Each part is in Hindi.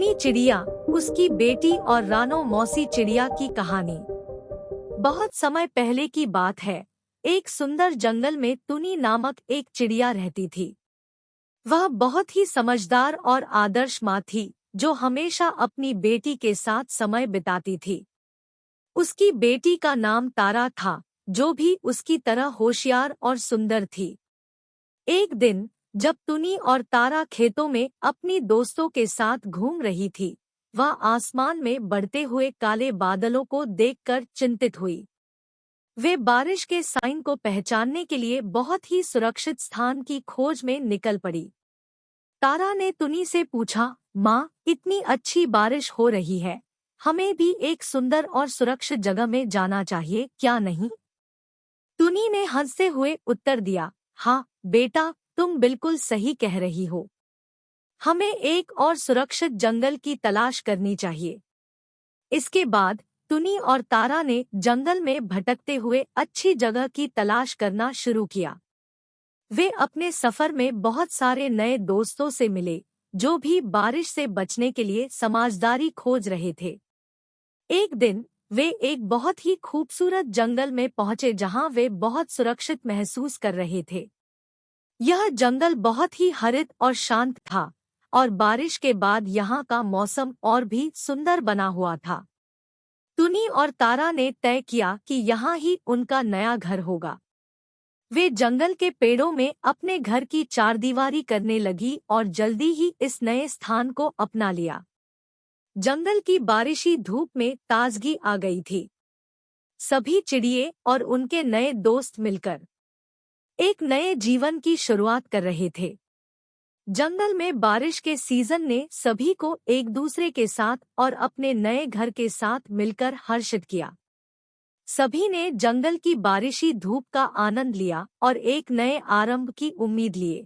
टुनी चिड़िया, उसकी बेटी और रानो मौसी चिड़िया की कहानी। बहुत समय पहले की बात है। एक सुंदर जंगल में टुनी नामक एक चिड़िया रहती थी। वह बहुत ही समझदार और आदर्श माँ थी, जो हमेशा अपनी बेटी के साथ समय बिताती थी। उसकी बेटी का नाम तारा था, जो भी उसकी तरह होशियार और सुंदर थी। एक दिन जब टुनी और तारा खेतों में अपनी दोस्तों के साथ घूम रही थी, वह आसमान में बढ़ते हुए काले बादलों को देखकर चिंतित हुई। वे बारिश के साइन को पहचानने के लिए बहुत ही सुरक्षित स्थान की खोज में निकल पड़ी। तारा ने टुनी से पूछा, माँ, इतनी अच्छी बारिश हो रही है, हमें भी एक सुंदर और सुरक्षित जगह में जाना चाहिए, क्या नहीं? टुनी ने हंसते हुए उत्तर दिया, हाँ बेटा, तुम बिल्कुल सही कह रही हो। हमें एक और सुरक्षित जंगल की तलाश करनी चाहिए। इसके बाद टुनी और तारा ने जंगल में भटकते हुए अच्छी जगह की तलाश करना शुरू किया। वे अपने सफर में बहुत सारे नए दोस्तों से मिले, जो भी बारिश से बचने के लिए समझदारी खोज रहे थे। एक दिन वे एक बहुत ही खूबसूरत जंगल में पहुंचे, जहां वे बहुत सुरक्षित महसूस कर रहे थे। यह जंगल बहुत ही हरित और शांत था, और बारिश के बाद यहाँ का मौसम और भी सुंदर बना हुआ था। टुनी और तारा ने तय किया कि यहाँ ही उनका नया घर होगा। वे जंगल के पेड़ों में अपने घर की चारदीवारी करने लगी और जल्दी ही इस नए स्थान को अपना लिया। जंगल की बारिशी धूप में ताजगी आ गई थी। सभी चिड़िए और उनके नए दोस्त मिलकर एक नए जीवन की शुरुआत कर रहे थे। जंगल में बारिश के सीजन ने सभी को एक दूसरे के साथ और अपने नए घर के साथ मिलकर हर्षित किया। सभी ने जंगल की बारिशी धूप का आनंद लिया और एक नए आरंभ की उम्मीद लिए।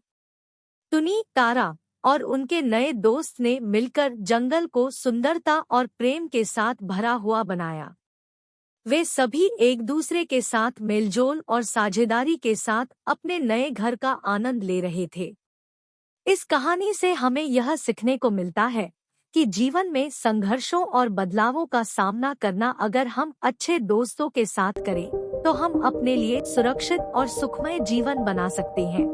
टुनी, तारा और उनके नए दोस्त ने मिलकर जंगल को सुंदरता और प्रेम के साथ भरा हुआ बनाया। वे सभी एक दूसरे के साथ मेलजोल और साझेदारी के साथ अपने नए घर का आनंद ले रहे थे। इस कहानी से हमें यह सीखने को मिलता है कि जीवन में संघर्षों और बदलावों का सामना करना अगर हम अच्छे दोस्तों के साथ करें, तो हम अपने लिए सुरक्षित और सुखमय जीवन बना सकते हैं।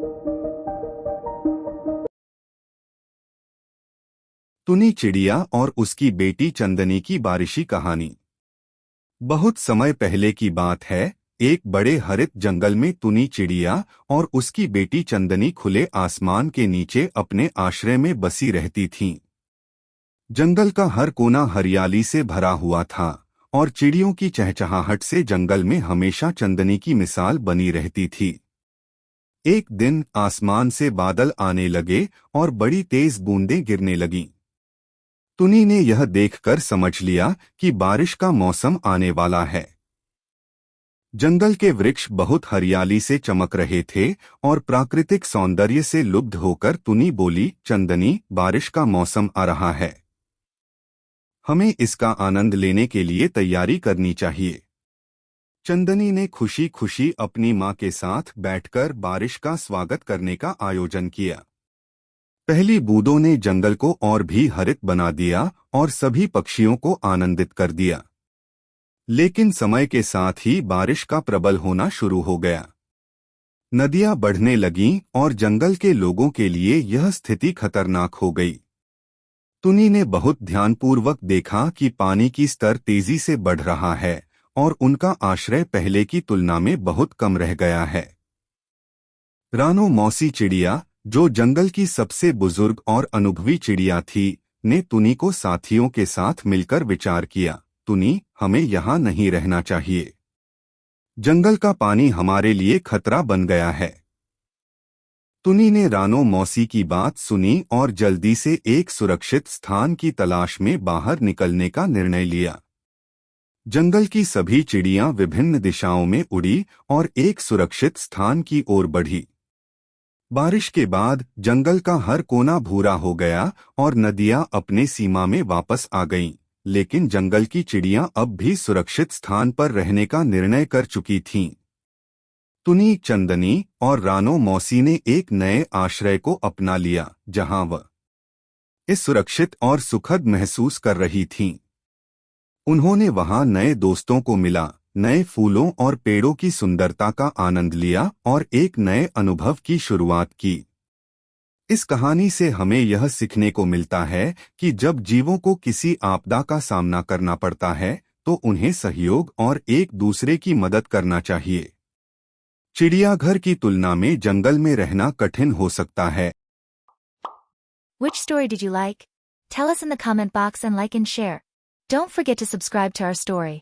टुनी चिड़िया और उसकी बेटी चंदनी की बारिशी कहानी। बहुत समय पहले की बात है। एक बड़े हरित जंगल में टुनी चिड़िया और उसकी बेटी चंदनी खुले आसमान के नीचे अपने आश्रय में बसी रहती थीं। जंगल का हर कोना हरियाली से भरा हुआ था और चिड़ियों की चहचहाहट से जंगल में हमेशा चंदनी की मिसाल बनी रहती थी। एक दिन आसमान से बादल आने लगे और बड़ी तेज बूंदें गिरने लगीं। टुनी ने यह देखकर समझ लिया कि बारिश का मौसम आने वाला है। जंगल के वृक्ष बहुत हरियाली से चमक रहे थे और प्राकृतिक सौंदर्य से लुब्ध होकर टुनी बोली, चंदनी, बारिश का मौसम आ रहा है। हमें इसका आनंद लेने के लिए तैयारी करनी चाहिए। चंदनी ने खुशी खुशी अपनी माँ के साथ बैठकर बारिश का स्वागत करने का आयोजन किया। पहली बूंदों ने जंगल को और भी हरित बना दिया और सभी पक्षियों को आनंदित कर दिया। लेकिन समय के साथ ही बारिश का प्रबल होना शुरू हो गया। नदियां बढ़ने लगीं और जंगल के लोगों के लिए यह स्थिति खतरनाक हो गई। टुनी ने बहुत ध्यानपूर्वक देखा कि पानी की स्तर तेजी से बढ़ रहा है और उनका आश्रय पहले की तुलना में बहुत कम रह गया है। रानो मौसी चिड़िया, जो जंगल की सबसे बुजुर्ग और अनुभवी चिड़िया थी, ने टुनी को साथियों के साथ मिलकर विचार किया, टुनी, हमें यहाँ नहीं रहना चाहिए। जंगल का पानी हमारे लिए खतरा बन गया है। टुनी ने रानो मौसी की बात सुनी और जल्दी से एक सुरक्षित स्थान की तलाश में बाहर निकलने का निर्णय लिया। जंगल की सभी चिड़ियां विभिन्न दिशाओं में उड़ी और एक सुरक्षित स्थान की ओर बढ़ी। बारिश के बाद जंगल का हर कोना भूरा हो गया और नदियां अपने सीमा में वापस आ गईं, लेकिन जंगल की चिड़ियां अब भी सुरक्षित स्थान पर रहने का निर्णय कर चुकी थीं। टुनी, चंदनी और रानो मौसी ने एक नए आश्रय को अपना लिया, जहां वह इस सुरक्षित और सुखद महसूस कर रही थीं। उन्होंने वहां नए दोस्तों को मिला, नए फूलों और पेड़ों की सुंदरता का आनंद लिया और एक नए अनुभव की शुरुआत की। इस कहानी से हमें यह सीखने को मिलता है कि जब जीवों को किसी आपदा का सामना करना पड़ता है तो उन्हें सहयोग और एक दूसरे की मदद करना चाहिए। चिड़ियाघर की तुलना में जंगल में रहना कठिन हो सकता है। Which story did you like? Tell us in the comment box and like and share. Don't forget to subscribe to our story.